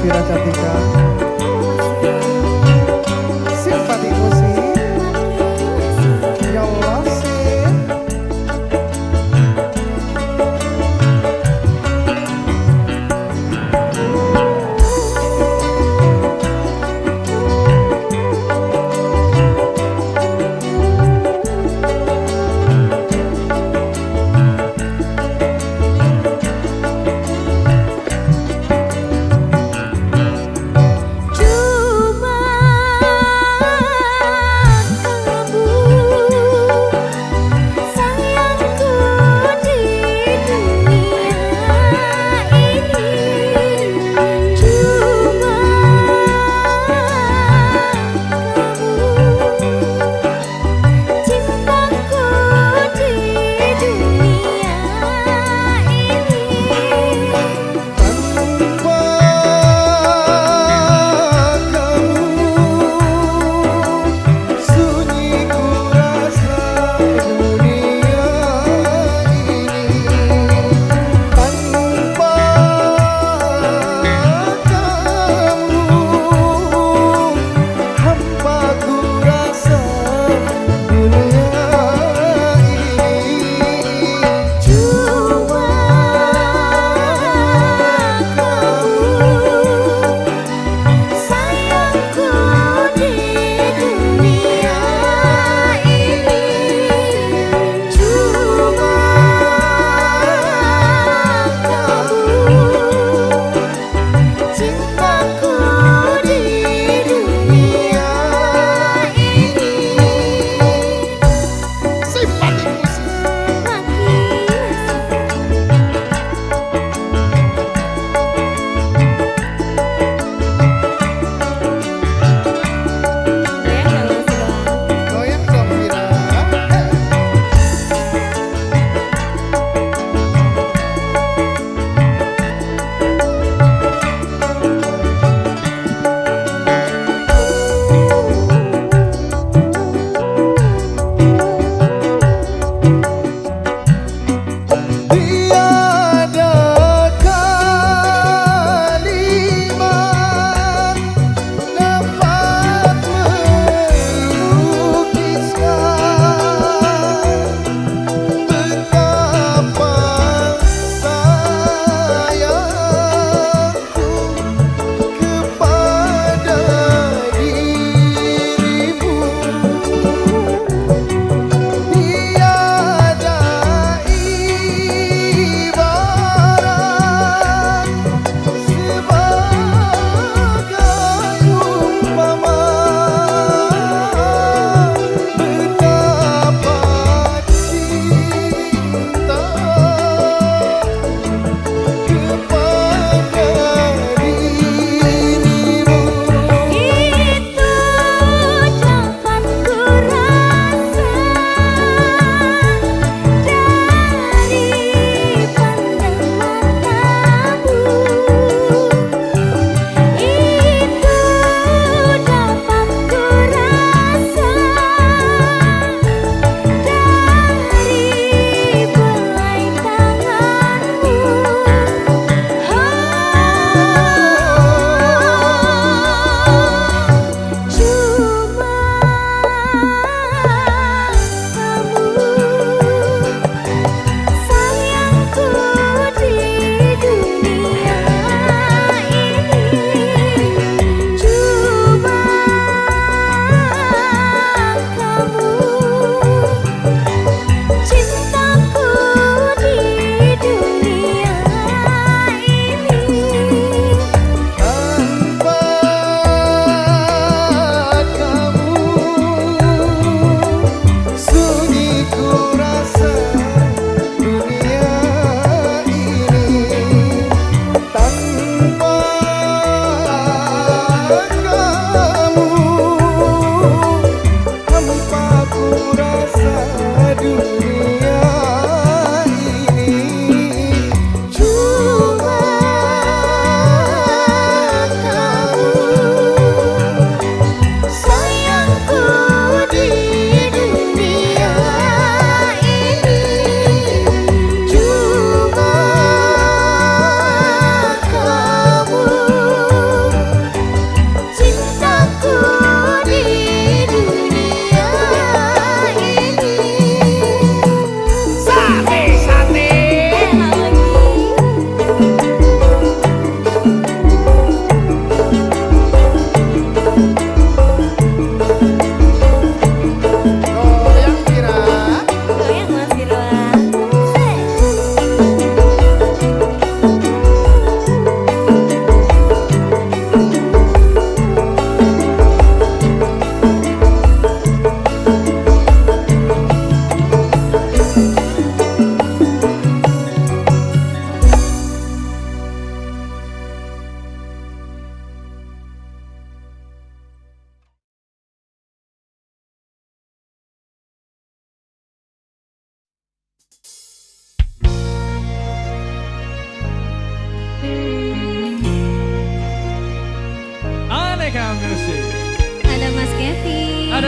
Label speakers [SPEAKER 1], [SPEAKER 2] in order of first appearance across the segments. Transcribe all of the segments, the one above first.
[SPEAKER 1] Elvira Cantika, simpatiku sih, ya Allah sih.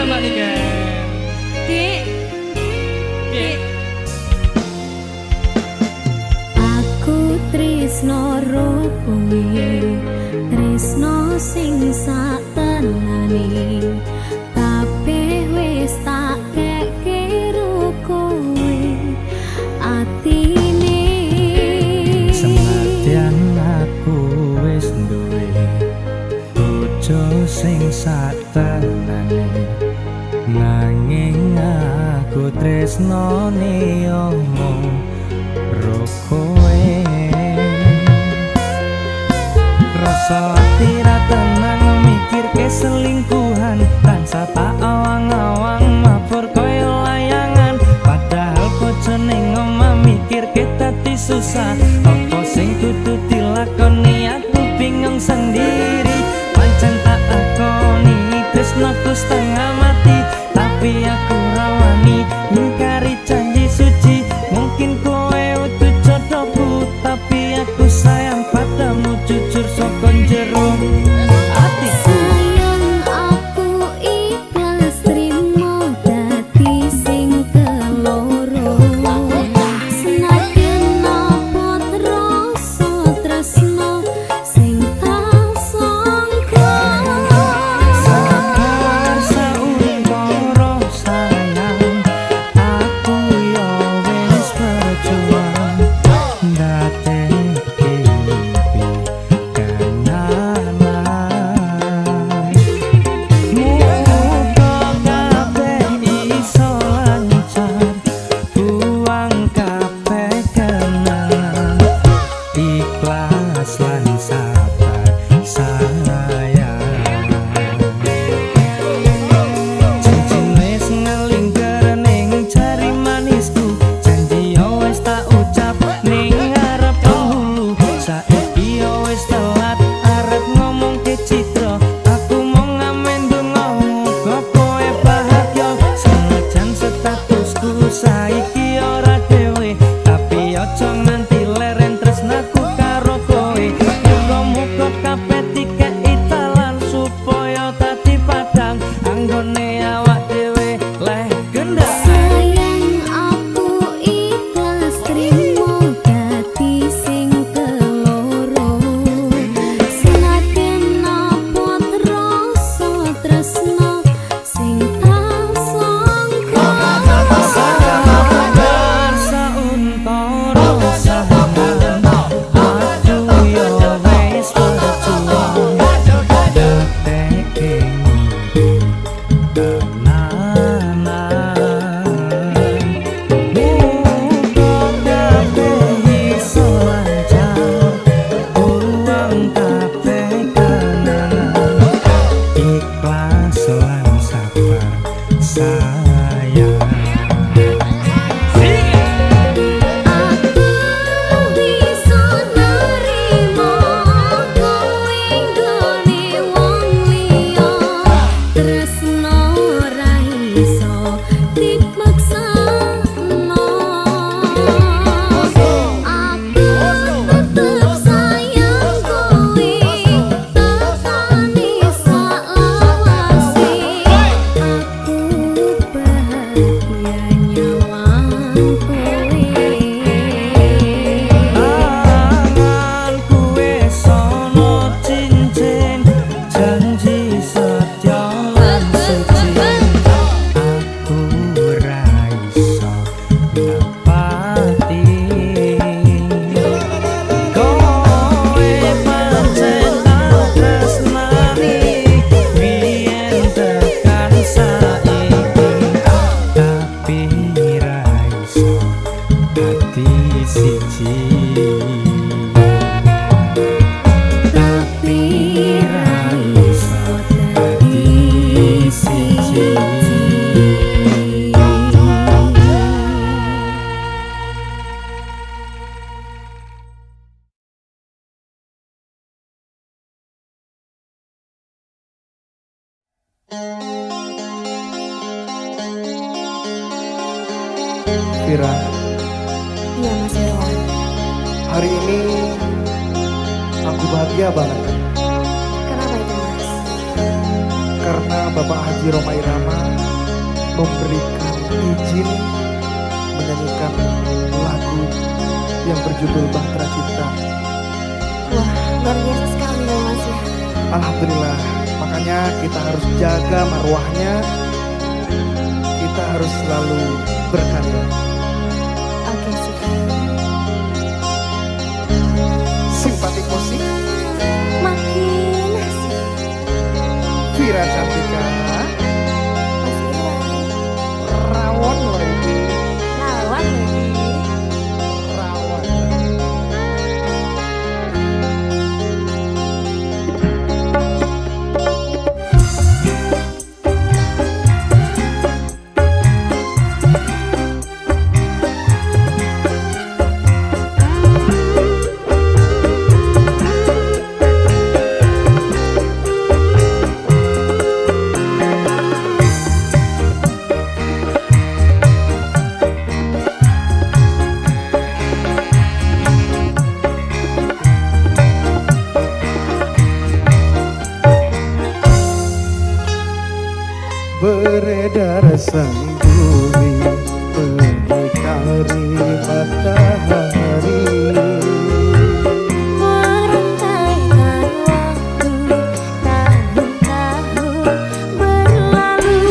[SPEAKER 2] ada Mbak Niken.
[SPEAKER 3] Dik.
[SPEAKER 2] Dik.
[SPEAKER 3] Aku tresno ro kowe, tresno sing sak tenane. Kabeh wis tak kekiro kowe atine.
[SPEAKER 4] Senadyan aku wis duwe bojo sing sak tenane, nanging aku tresnane omong ro kowe. Rasa ati ra tenang mikirke selingkuhan, tansah tak awang-awang mabur koyo layangan. Padahal bojone ngomong mikirke dadi susah, apa sing kudu dilakoni aku bingung sendiri. Pancen tak akoni tresnoku setengah mati, tapi aku rawani ngingkari janji suci. Mungkin kowe utuh jodohku, tapi aku sayang padamu jujur saka jero atiku.
[SPEAKER 3] Sayang aku ikhlas trimo dadi sing keloro. Senajan napa rasa tresno sing tak sangka.
[SPEAKER 4] Sabar sauntara sayang, aku yo wis berjuang ndadekake mimpi kenangan. Muga kabeh iso lancar, buang kabeh kenangan, ikhlas lan sabar sayang. Cincin wis ngelingker ning jari manisku, janji yo wis tak ucap ning ngarep penghulu. Saiki yo wis telat arep ngomong ke Citra, aku mau ngamen donga muga kowe bahagia. Senajan statusku saiki ora dhewe, tapi aja nganti leren tresnaku karo kowe. Muga-muga kabeh dikeki dalan supaya dadi padang anggone awak dhewe leh gendang.
[SPEAKER 3] Sayang aku ikhlas trimo dadi sing keloro. Senajan napa rasa tresno sing tak sangka.
[SPEAKER 4] Sabar sauntara sayang, aku yo wis berjuang ndadekake mimpi tenanan. Muga kabeh iso lancar, buang kabeh kenangan, ikhlas lan sabar sayang.
[SPEAKER 3] Aku bisa nerimo kowe nggone wong liya, tresno ora iso dipaksano. Aku tetep sayang kowe, tetane salawase. Aku bahagia nyawang kowe.
[SPEAKER 4] Tanganku wis ana cincin, janji setia lan suci. Aku ora iso nepati. Kowe pancen tak tresnani, biyen tekan saiki, tapi ra iso dadi siji. Tapi ra iso dadi siji.
[SPEAKER 1] Vira,
[SPEAKER 3] Iya Mas Irwan.
[SPEAKER 1] hari ini aku bahagia banget
[SPEAKER 3] Kenapa itu Mas?
[SPEAKER 1] karena Bapak Haji Roma Irama memberikan izin menyanyikan lagu yang berjudul Bahtera Cinta.
[SPEAKER 3] Wah, luar biasa sekali ya Mas ya.
[SPEAKER 1] Alhamdulillah, makanya kita harus jaga marwahnya. Kita harus selalu berkarya.
[SPEAKER 3] Oke sih.
[SPEAKER 1] Simpatik musik
[SPEAKER 3] Makin asik.
[SPEAKER 1] Vira Cantika
[SPEAKER 3] Mas Iwan.
[SPEAKER 1] rawon lagi
[SPEAKER 3] Lawan lagi.
[SPEAKER 1] rawon. Beredar sang bumi mengitari matahari.
[SPEAKER 3] Merentaikan waktu tahun-tahun berlalu.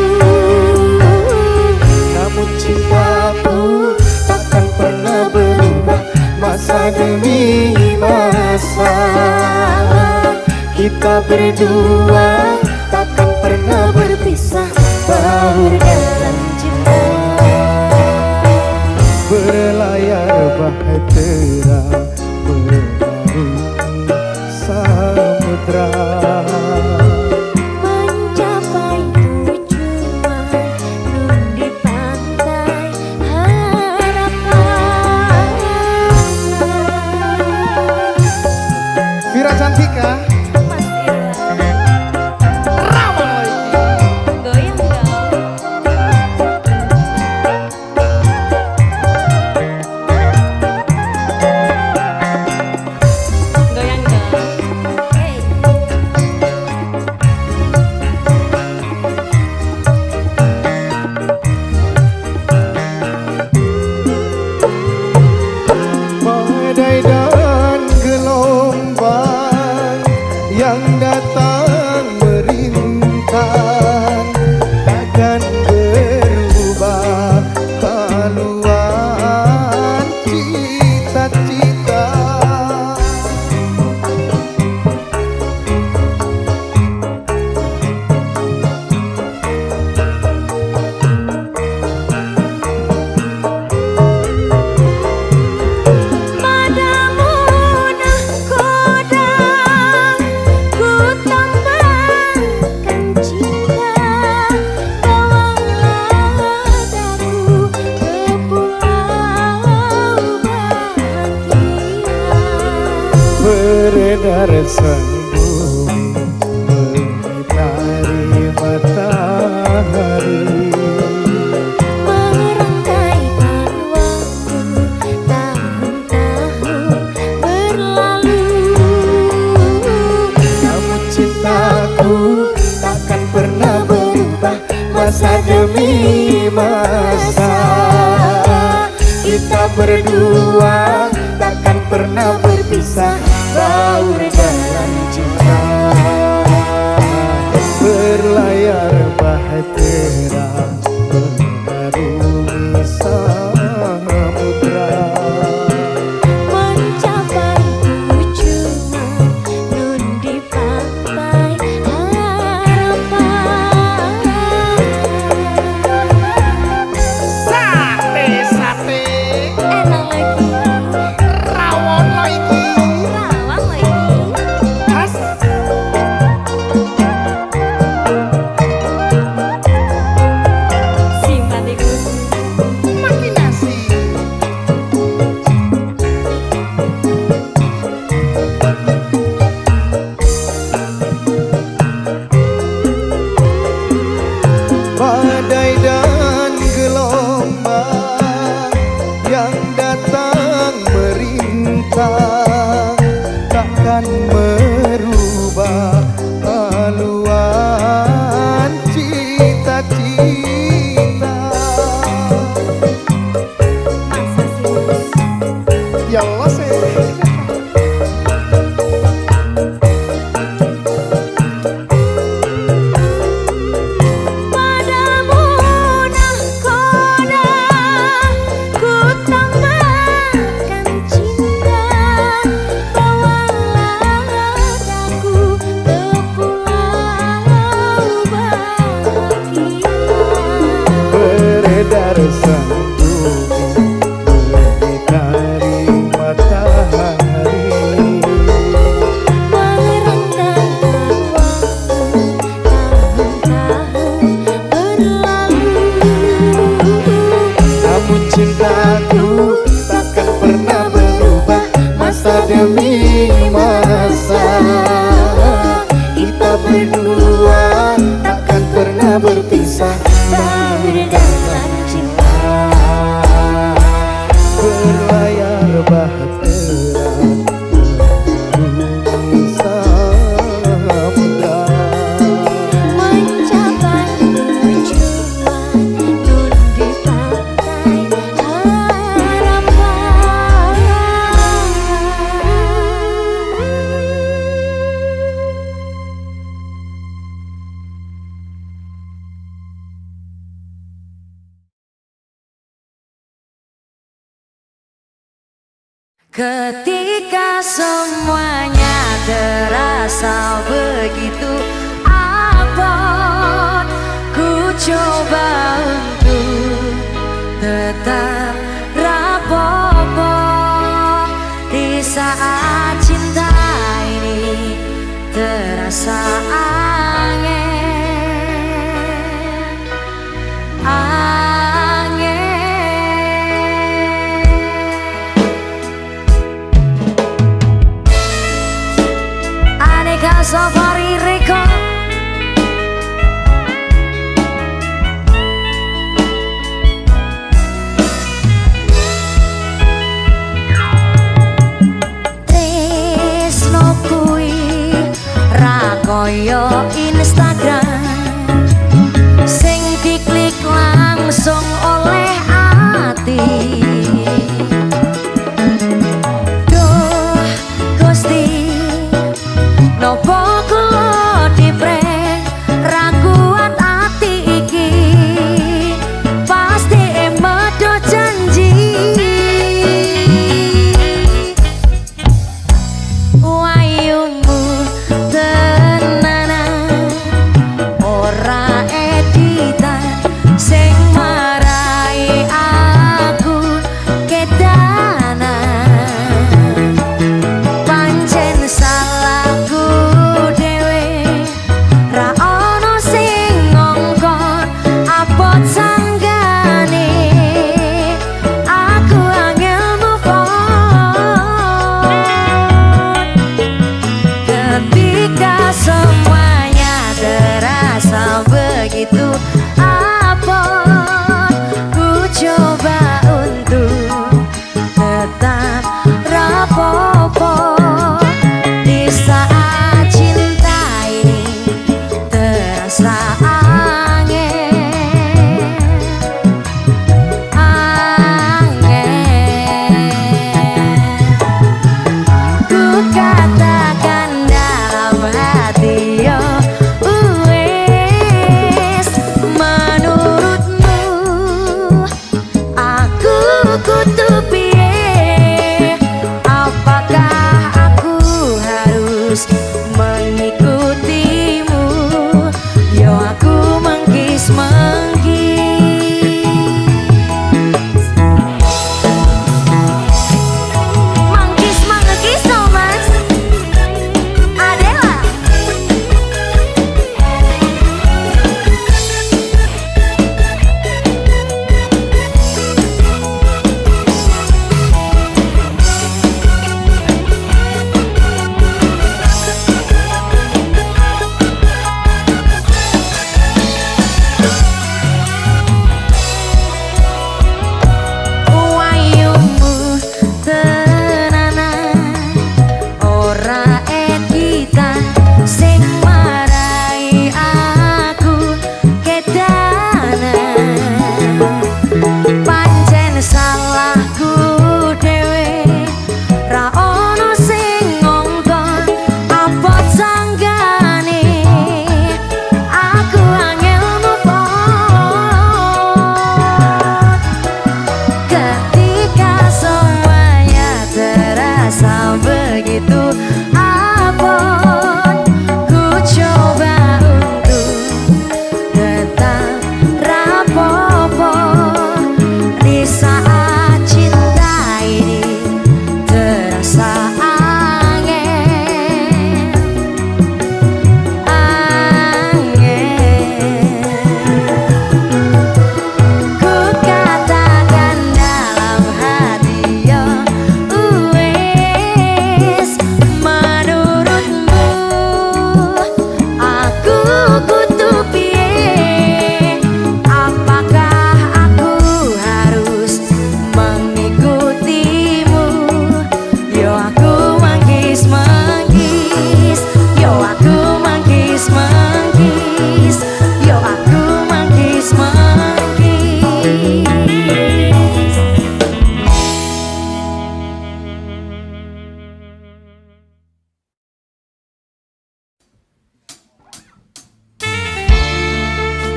[SPEAKER 1] Namun cintaku takkan pernah berubah masa demi masa. Kita berdua takkan pernah berpisah, baur dalam cinta. Berlayar bahtera mengarungi samudra.
[SPEAKER 3] Mencapai tujuan nun di pantai harapan.
[SPEAKER 1] Vira Cantika
[SPEAKER 3] Mas Iwan.
[SPEAKER 1] rawon lagi.
[SPEAKER 3] Goyang dong. Goyang dong. Hey.
[SPEAKER 1] Badai dan gelombang yang datang merintang takkan berubah haluan cita-cita.
[SPEAKER 3] Padamu nahkoda ku tambahkan cinta. Bawalah daku ke pulau bahagia.
[SPEAKER 1] Beredar sang bumi mengitari matahari.
[SPEAKER 3] Merantaikan waktu tahun-tahun berlalu.
[SPEAKER 1] Namun cintaku takkan pernah berubah masa demi masa. Kita berdua takkan pernah berpisah, baur dalam cinta. Berlayar bahtera mengarungi samudra.
[SPEAKER 3] Mencapai tujuan nun di pantai harapan.
[SPEAKER 1] Sate
[SPEAKER 3] Enak lagi.
[SPEAKER 1] rawon lagi.
[SPEAKER 3] Rawon.
[SPEAKER 1] Ya Allah sih.
[SPEAKER 3] Padamu nahkoda ku tambahkan cinta, bawalah aku ke pulau bahagia.
[SPEAKER 1] Beredar sandungi mengitari matahari,
[SPEAKER 3] Merentang waktu tahun-tahun berlalu.
[SPEAKER 1] namun cintaku takkan pernah berubah. Masa demi masa kita berdua takkan pernah berpisah.
[SPEAKER 3] Berdalam cinta,
[SPEAKER 1] Berlayar bahtera mengarungi samudra,
[SPEAKER 3] mencapai tujuan nun di pantai harapan.
[SPEAKER 5] Ketika semuanya terasa begitu abot, ku coba untuk tetap rapopo. Di saat cinta ini terasa Aneka Safari Record.
[SPEAKER 3] Tresno kuwi ra koyo Instagram sing diklik langsung oleh ati. Duh Gusti, nopo kula diprank ra kuat ati iki, pasti medho janji. Wayumu tenanan ora editan sing marai aku kedanan. Pancen salahku dhewe, ra ono sing ngongkon abot sanggane. Aku angel move on. Ketika semuanya terasa begitu abot, ku coba untuk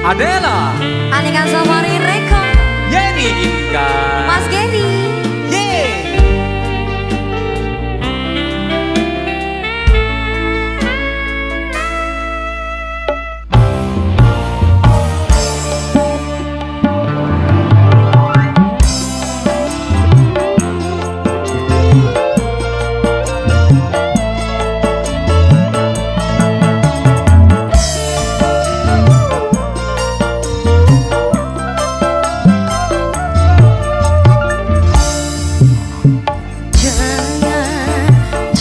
[SPEAKER 2] Adela,
[SPEAKER 5] Aneka Safari Record,
[SPEAKER 2] Yeni Ika,
[SPEAKER 5] Mas Geri.
[SPEAKER 2] Yeay.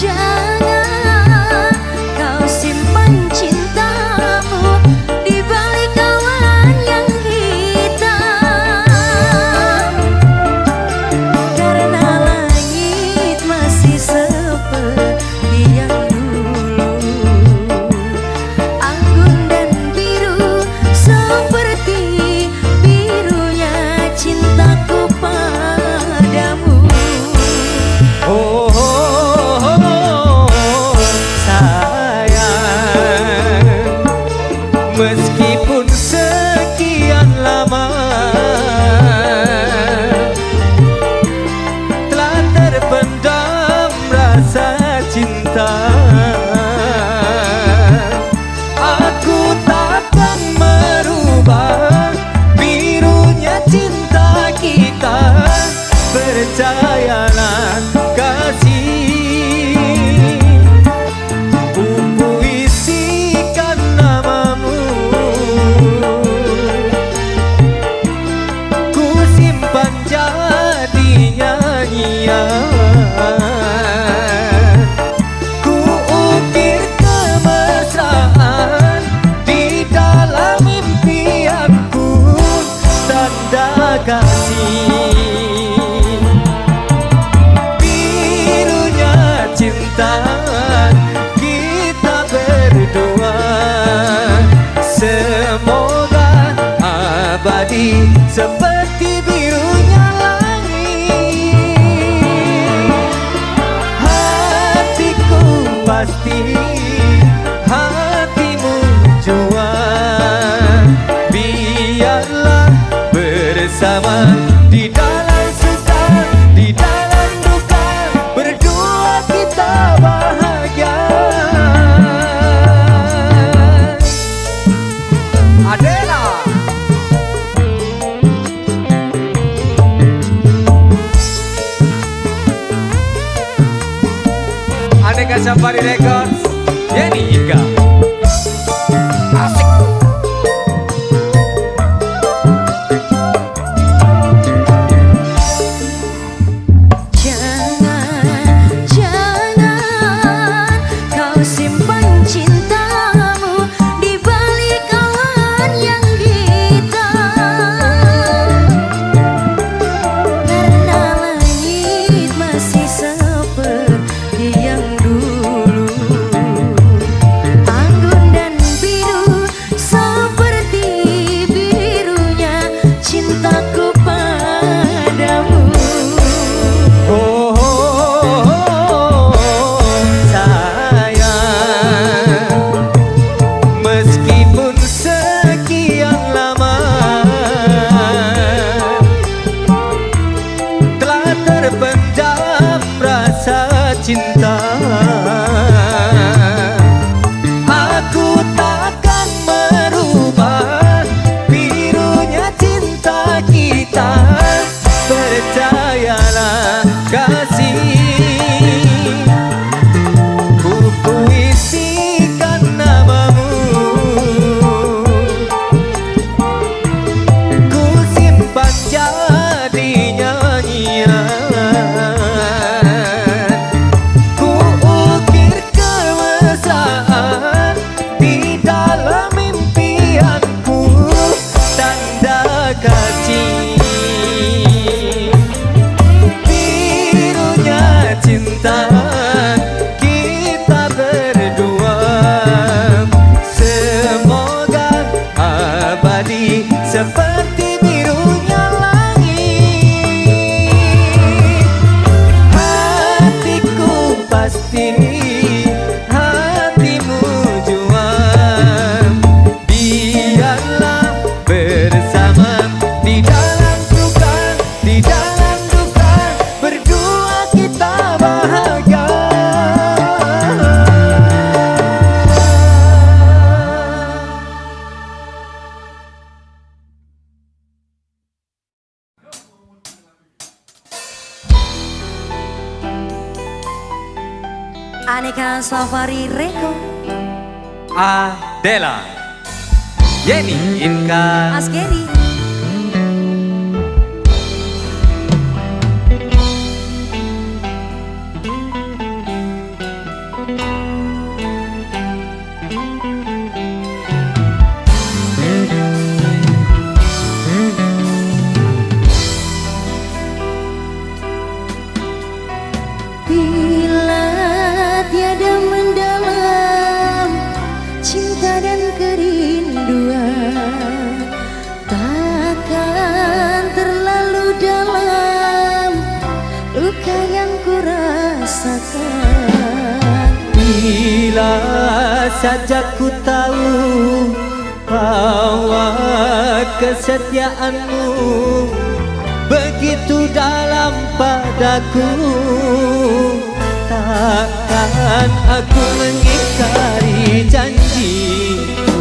[SPEAKER 5] Jangan kau simpan cintamu di balik awan yang hitam, karena langit masih seperti yang dulu, anggun dan biru seperti birunya cintaku padamu.
[SPEAKER 4] Oh, sayang, meskipun sekian lama telah terpendam rasa cinta, aku takkan merubah birunya cinta kita. Percayalah kasih, ku puisikan namamu, ku simpan jadi nyanyian, ku ukir kemesraan di dalam impianku, tanda kasih. Cinta kita berdua semoga abadi seperti birunya langit. Hatiku pasti, hatimu jua, biarlah bersama di dalam suka, di dalam duka, berdua kita bahagia.
[SPEAKER 2] Adela, Aneka Safari Records, Yeni Ika. Asik.
[SPEAKER 5] Jangan kau simpan cintamu di balik awan yang hitam, karena langit masih seperti yang dulu, anggun dan biru seperti birunya cintaku padamu.
[SPEAKER 4] Oh, sayang, meskipun sekian lama telah terpendam rasa cinta, aku takkan merubah birunya cinta kita. Percayalah kasih, ku puisikan namamu, ku simpan jadi nyanyian, ku
[SPEAKER 5] Aneka Safari Record.
[SPEAKER 2] Adela, Yeni, Inka,
[SPEAKER 5] Mas Geri. Bila tiada mendalam cinta dan kerinduan, takkan terlalu dalam luka yang kurasakan.
[SPEAKER 4] Bila saja ku tahu bahwa kesetiaanmu begitu dalam padaku, takkan aku mengingkari janjiku.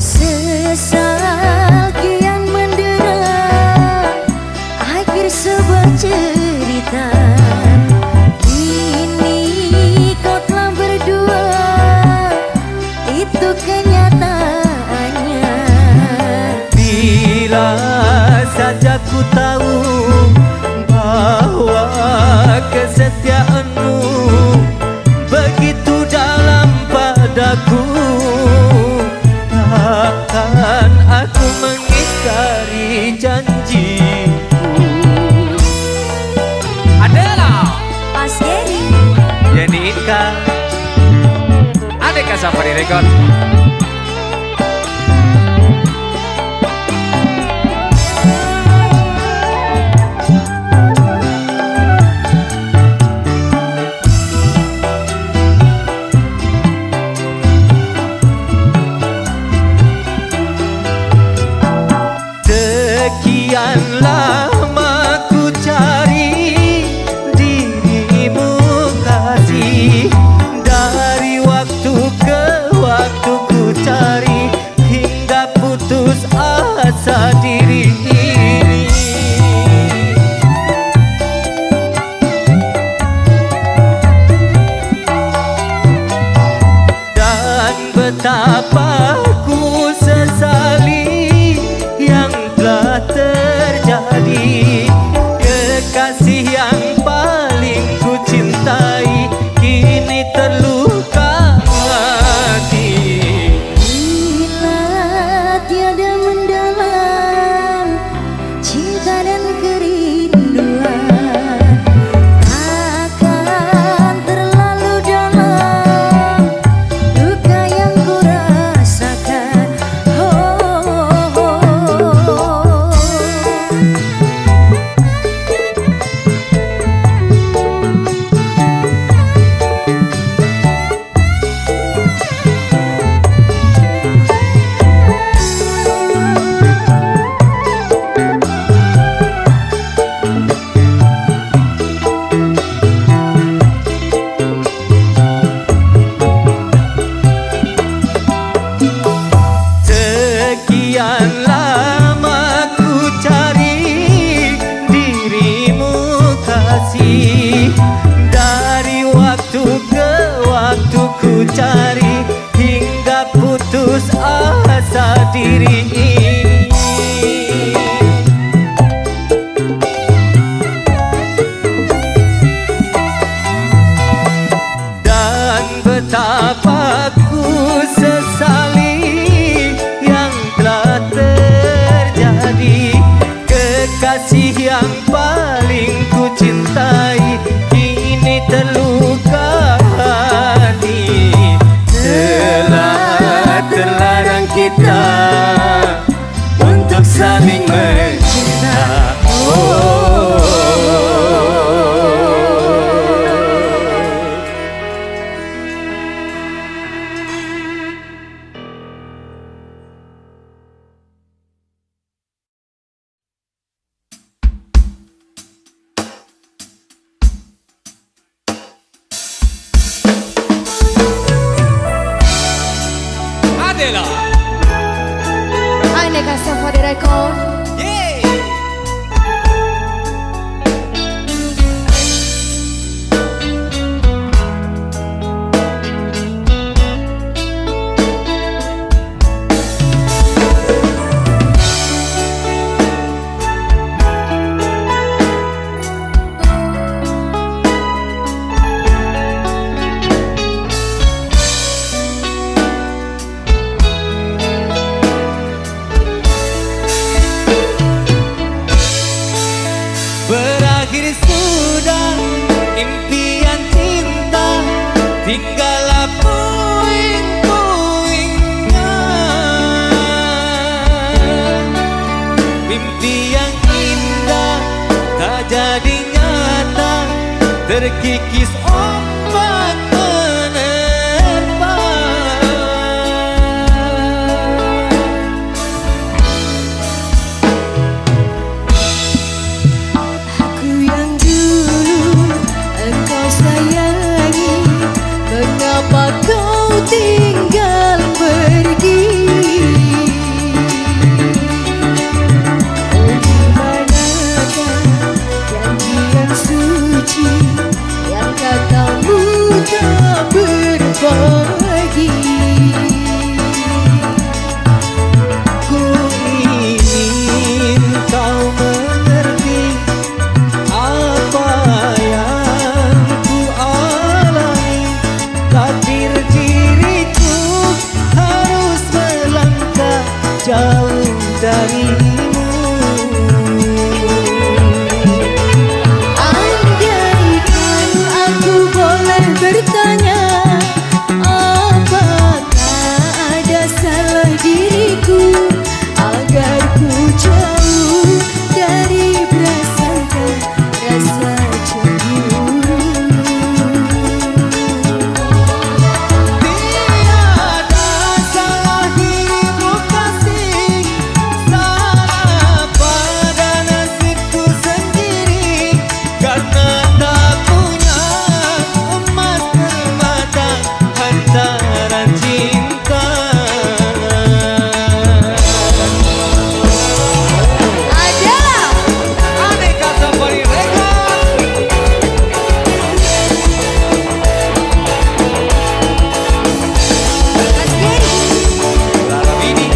[SPEAKER 5] Sesal kian mendera akhir sebuah cerita. Kini kau telah berdua, itu kenyataannya.
[SPEAKER 4] Bila saja ku tahu bahwa kesetiaanmu begitu dalam padaku, takkan aku mengingkari janjiku.
[SPEAKER 2] Adela,
[SPEAKER 5] Mas Geri.
[SPEAKER 2] Yeni, Inka, Aneka Safari Record.
[SPEAKER 4] Sekian lama ku cari dirimu kasih, dari waktu ke waktu ku cari hingga putus asa diri ini. Dan betapa ku sesali yang telah terjadi. Kekasih yang paling ku cintai kini terluka hati.
[SPEAKER 5] Bila tiada mendalam cinta dan kerinduan, takkan terlalu dalam luka yang kurasakan.
[SPEAKER 2] terkikis ombak menerpa.
[SPEAKER 5] Aku yang dulu engkau sayangi, mengapa kau tinggal pergi? Oh, dimanakah janjian suci yang katamu tak berbagi?
[SPEAKER 4] Ku ingin kau mengerti apa yang ku alami. Takdir diriku harus melangkah jauh darimu.
[SPEAKER 5] Andaikan aku boleh bertanya, apakah ada salah diriku agar ku jauh dari prasangka rasa cemburu?
[SPEAKER 4] Tiada salah dirimu kasih, salah pada nasibku sendiri, karena tak punya emas permata hantaran cinta.
[SPEAKER 5] Adalah
[SPEAKER 2] Aneka Safari Records.
[SPEAKER 5] Mas Geri.
[SPEAKER 2] Lara Bini.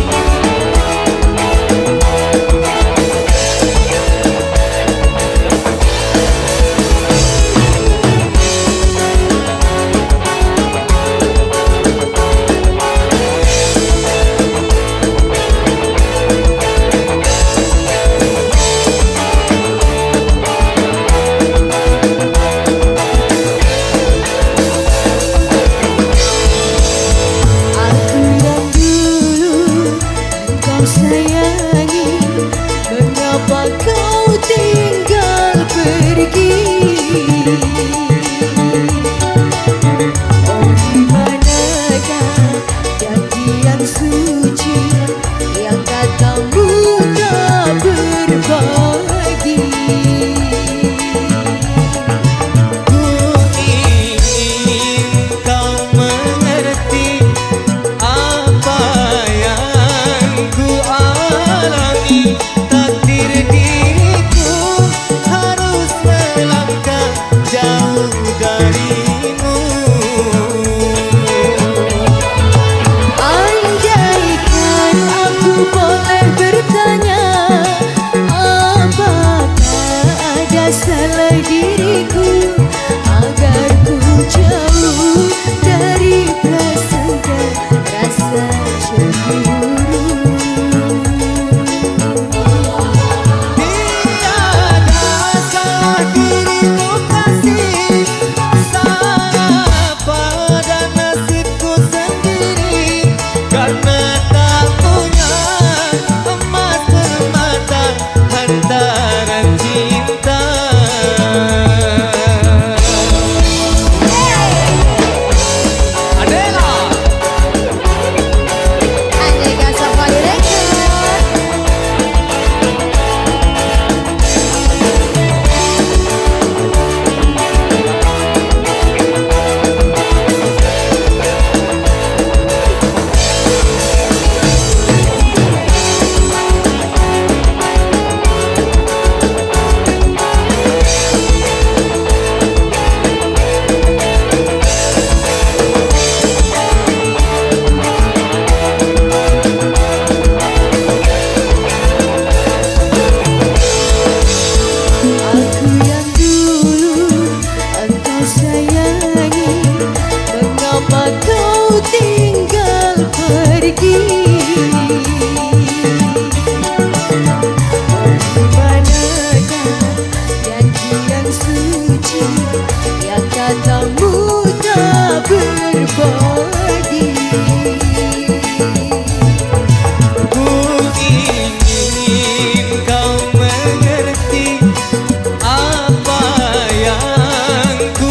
[SPEAKER 5] Aku yang dulu engkau sayangi, mengapa kau tinggal pergi? Oh, dimanakah janjian suci yang katamu tak berbagi?
[SPEAKER 4] Ku ingin kau mengerti apa yang ku alami. Takdir diriku harus melangkah jauh darimu.
[SPEAKER 5] Andaikan aku boleh bertanya, apakah ada salah diriku agar ku jauh dari prasangka rasa cemburu?
[SPEAKER 4] Tiada salah dirimu kasih, salah pada nasibku sendiri, karena tak punya emas permata hantaran cinta.
[SPEAKER 2] Adela.
[SPEAKER 5] Aneka Safari Records. Aku yang dulu engkau sayangi, mengapa kau tinggal pergi? Oh, dimanakah janjian suci yang katamu tak berbagi?
[SPEAKER 4] Ku ingin kau mengerti apa yang ku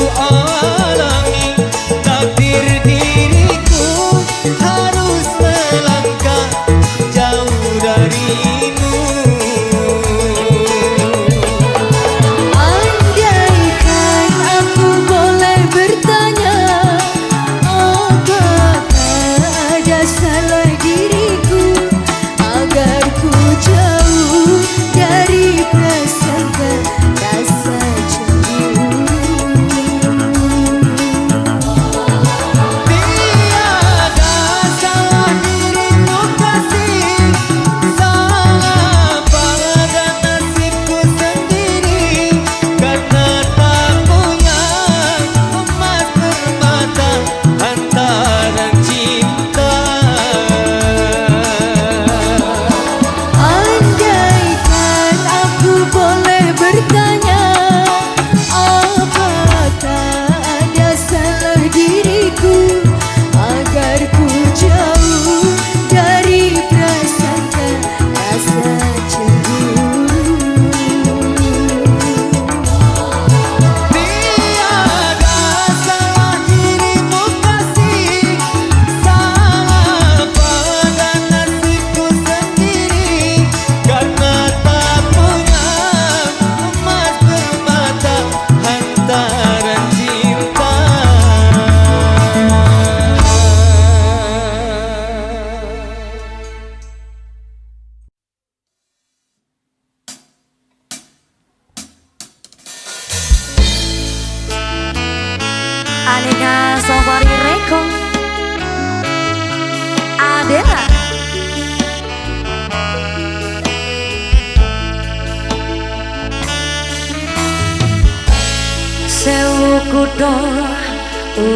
[SPEAKER 5] piro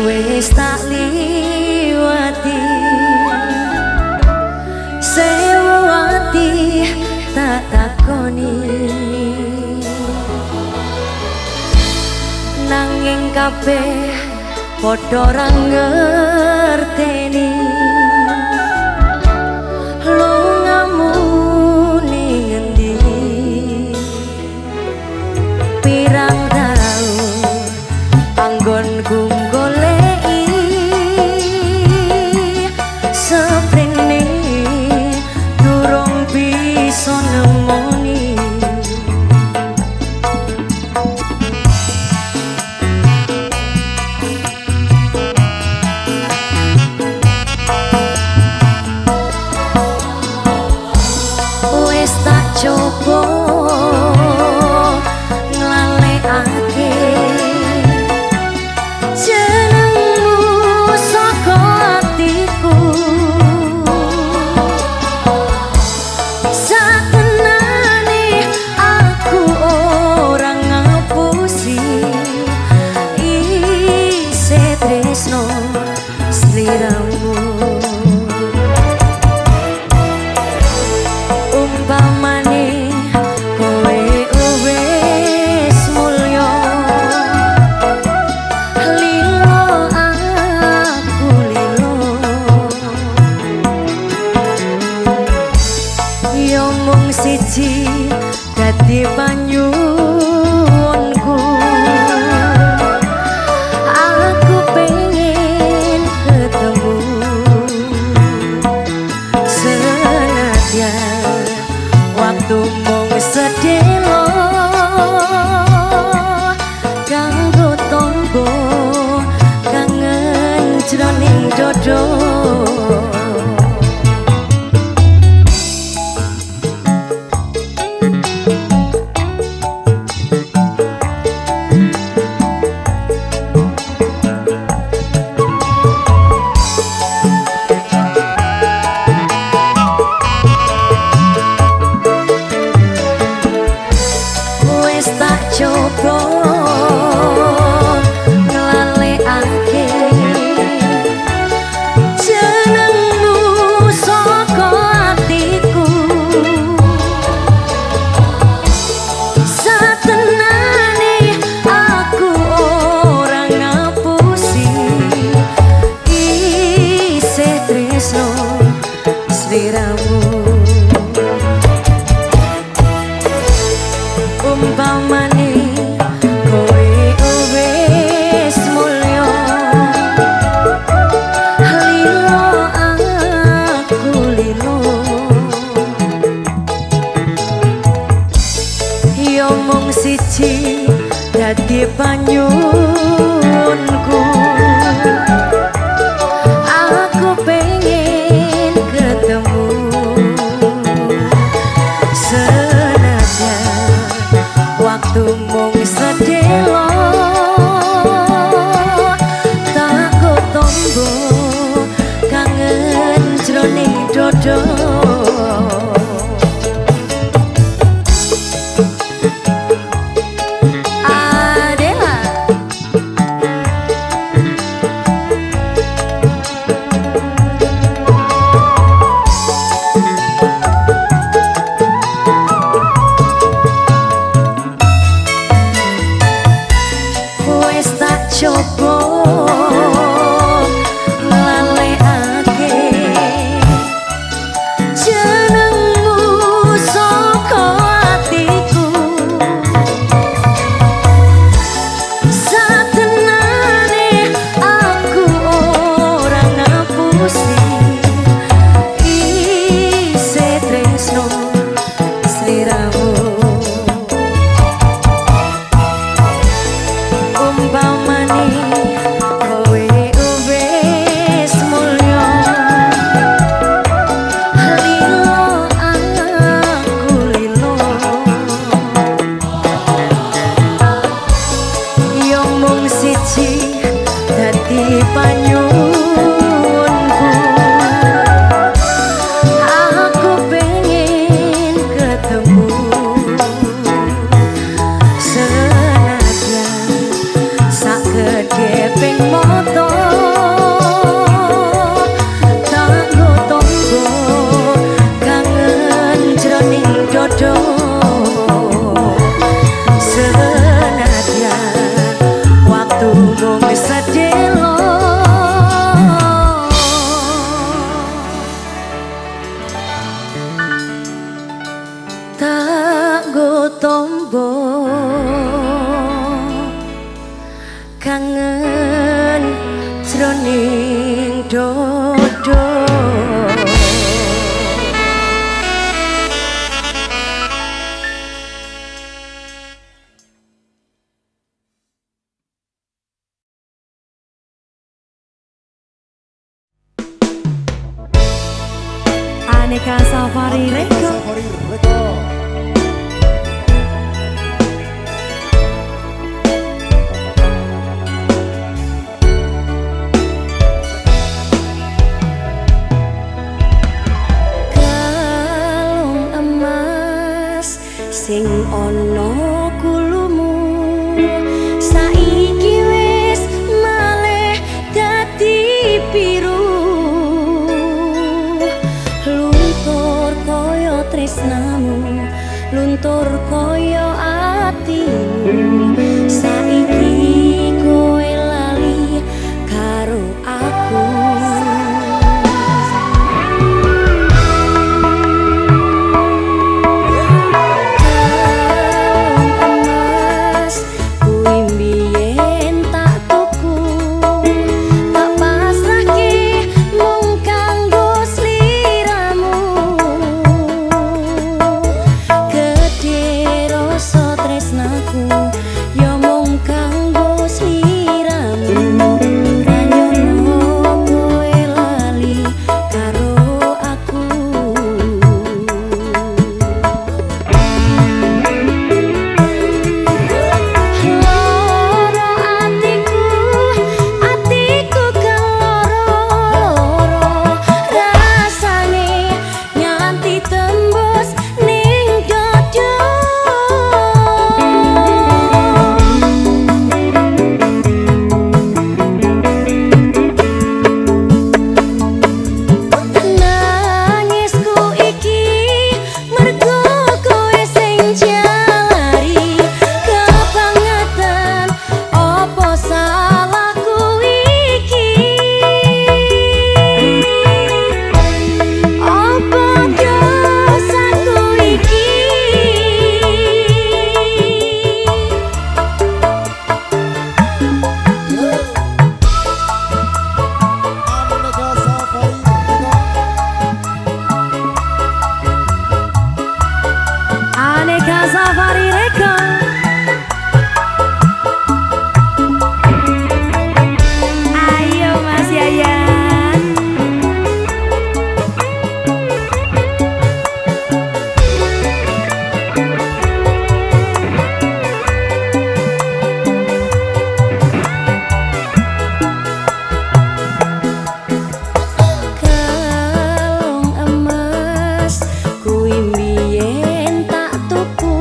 [SPEAKER 5] wis tak liwati sewati tak takoni nanging kabeh padha ra ngerteni lungamu ning endi pirang taun anggonku goleki seprene durung bisa nemoni wis tak coba nglalekake jenengmu saka atiku satenane aku ora ngapusi isih tresno sliramu umpamane kowe wis mulya lilo aku lilo yo mung siji dadi panyuwunku aku pengen ketemu senadyan waktu mung sedelo kanggo tombo kangen jroning dodo wis tak coba nglalekake jenengmu saka atiku satenane aku ora ngapusi isih tresno sliramu umpamane kowe wis mulya lilo aku lilo yo mung siji dadi panyuwunku aku pengen ketemu Aneka Safari Record. Kalung emas sing ono kulumu saiki wis malih dadi biru. Luntur koyo tresnamu, luntur koyo atimu. Saiki kowe lali karo aku. Safari Record. Ayo Mas Yayan. Kalung emas kuwi mbiyen tak tuku.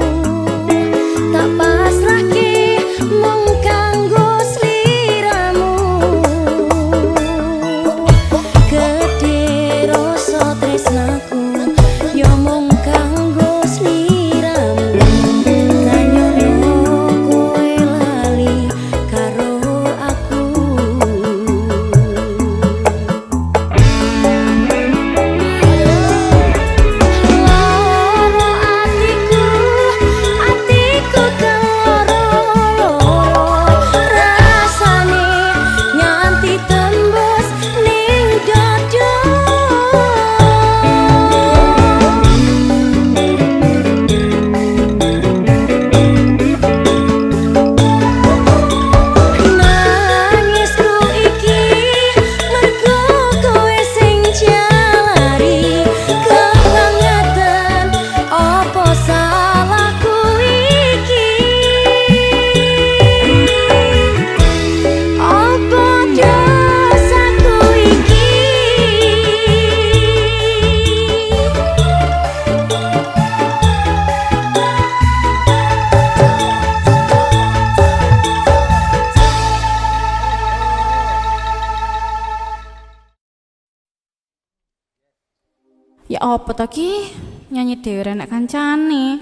[SPEAKER 6] Ya apa to ki? Nyanyi dhewe nek kancane.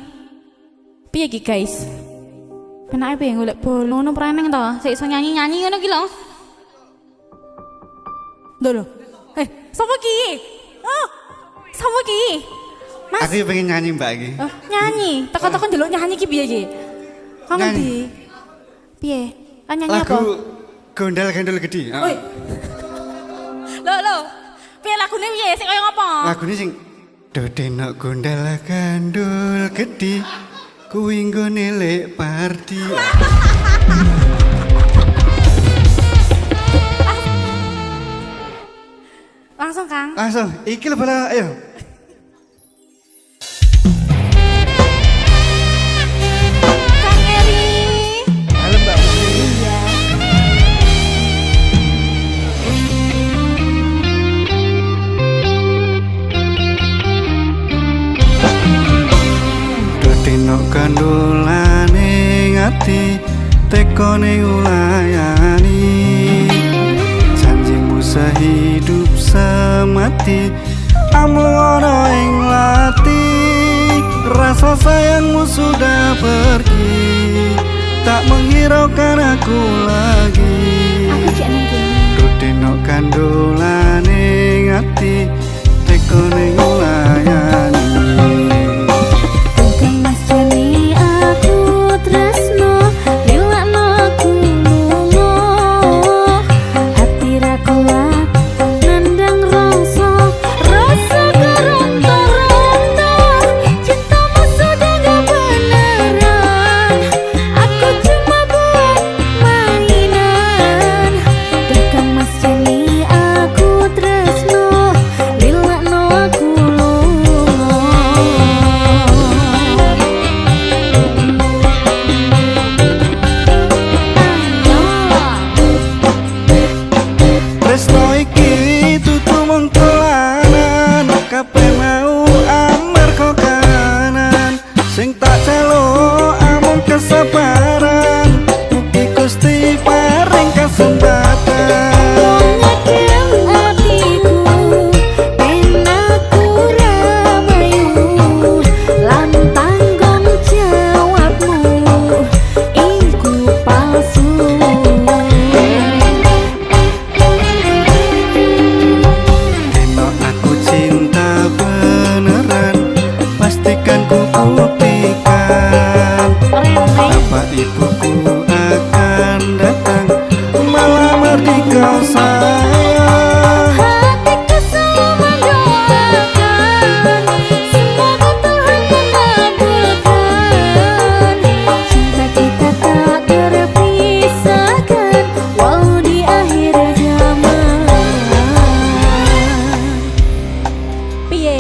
[SPEAKER 6] Piye ki guys? Penake piye golek bolo ngono preneng to? Sik iso nyanyi-nyanyi ngono ki lho. Lho. Sapa ki? Oh. Sapa ki? Mas.
[SPEAKER 1] Aku pengen nyanyi Mbak iki.
[SPEAKER 6] Oh, nyanyi. Teko-teko ndelok nyanyi ki piye ki? Kok ngendi? Piye? Kan nyanyi apa?
[SPEAKER 1] Lagu Gondal-Gandul Gede.
[SPEAKER 6] Oi. Lho. Piye lagune piye? Sik kaya ngopo?
[SPEAKER 1] Lagune sing Dodenok Gondal-Gandul Gede kuwi nggone lek party.
[SPEAKER 6] Langsung Kang.
[SPEAKER 1] Langsung, iki lho bala, ayo. kandolane ngati tekone ulayani janjimu sehidup semati amlono ing lati rasa sayangmu sudah pergi tak menghiraukan aku lagi
[SPEAKER 5] Aku cek nang kene.
[SPEAKER 1] Rutino kandolane ngati tekone ulayani
[SPEAKER 5] Tentang mas jani aku tresno lilakno aku lungo hati ra kuat nandang rasa keronta-ronta cintamu sudah gak beneran aku cuma buat mainan Tentang mas jani aku tresno lilakno aku lungo
[SPEAKER 1] Tresno iki tutu mung dolanan kabeh mau amarga kanan sing tak celuk amung kesabaran mugi Gusti paring kesempatan
[SPEAKER 5] Ngedem hatiku penaku ramayu lan tanggung jawabmu iku palsu
[SPEAKER 1] Dino aku cinta beneran pastikan ku buktikan bapak ibuku akan datang melamar di kau sayang
[SPEAKER 5] hatiku selalu mendoakan semoga Tuhan mengabulkan cinta kita tak terpisahkan walau di akhir zaman. Piye?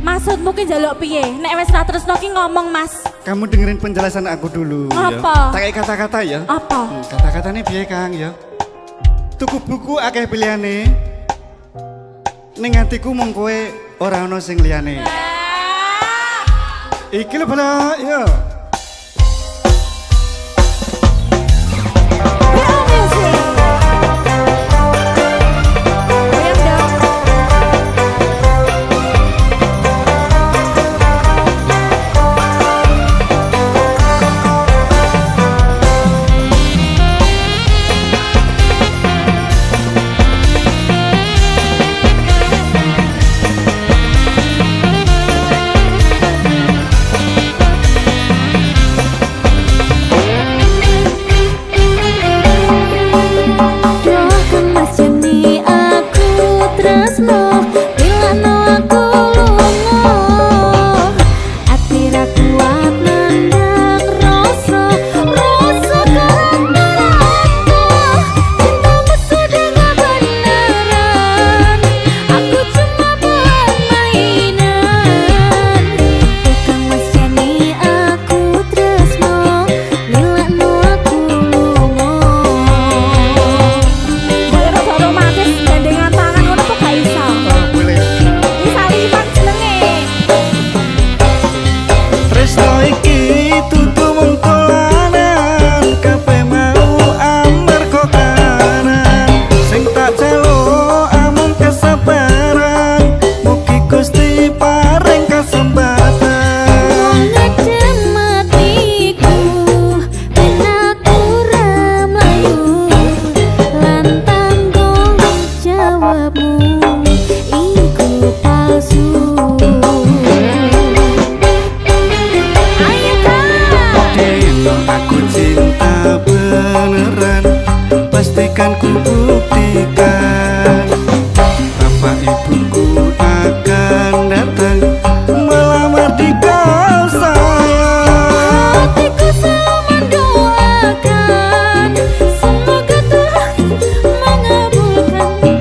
[SPEAKER 5] Maksudmu ki njaluk piye? Nek wis ra tresno ki ngomong, Mas.
[SPEAKER 1] kamu dengerin penjelasan aku dulu
[SPEAKER 5] Apa?
[SPEAKER 1] ya. Tak kayak kata-kata ya
[SPEAKER 5] Apa?
[SPEAKER 1] kata-katanya piye Kang ya tuku buku akeh pilihane ning atiku mung kowe ora ana sing liyane iki lho bala ya
[SPEAKER 5] Doakan mas jani aku tresno lilakno aku lungo ati ra kuat nandang rasa keronta-ronta cintamu sudah gak beneran aku cuma buat mainan Tukang mas jani aku tresno lilakno aku lungo Boleh rada romantis gandengan tangan ngono kok gak iso.
[SPEAKER 1] boleh
[SPEAKER 5] Iki saliman jenenge.
[SPEAKER 1] Tresno iki tutu mung dolanan kabeh mau amarga kanan sing tak celuk amung kesabaran mugi Gusti paring kesempatan
[SPEAKER 5] Ngedem hatiku penaku ramayu lan tanggung jawabmu iku palsu. Ayo Kak.
[SPEAKER 1] Dino aku cinta beneran pastikan ku buktikan bapak ibuku akan datang melamar di kau sayang
[SPEAKER 5] Hatiku selalu mendoakan semoga Tuhan mengabulkan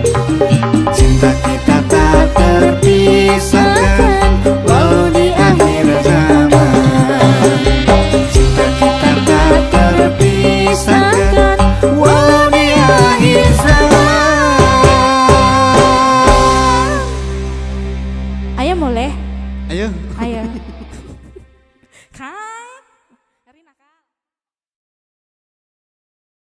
[SPEAKER 1] cinta kita tak terpisahkan walau di akhir zaman cinta kita tak terpisahkan walau di akhir zaman
[SPEAKER 6] Ayo mulai.
[SPEAKER 1] ayo
[SPEAKER 6] Ayo. Kak.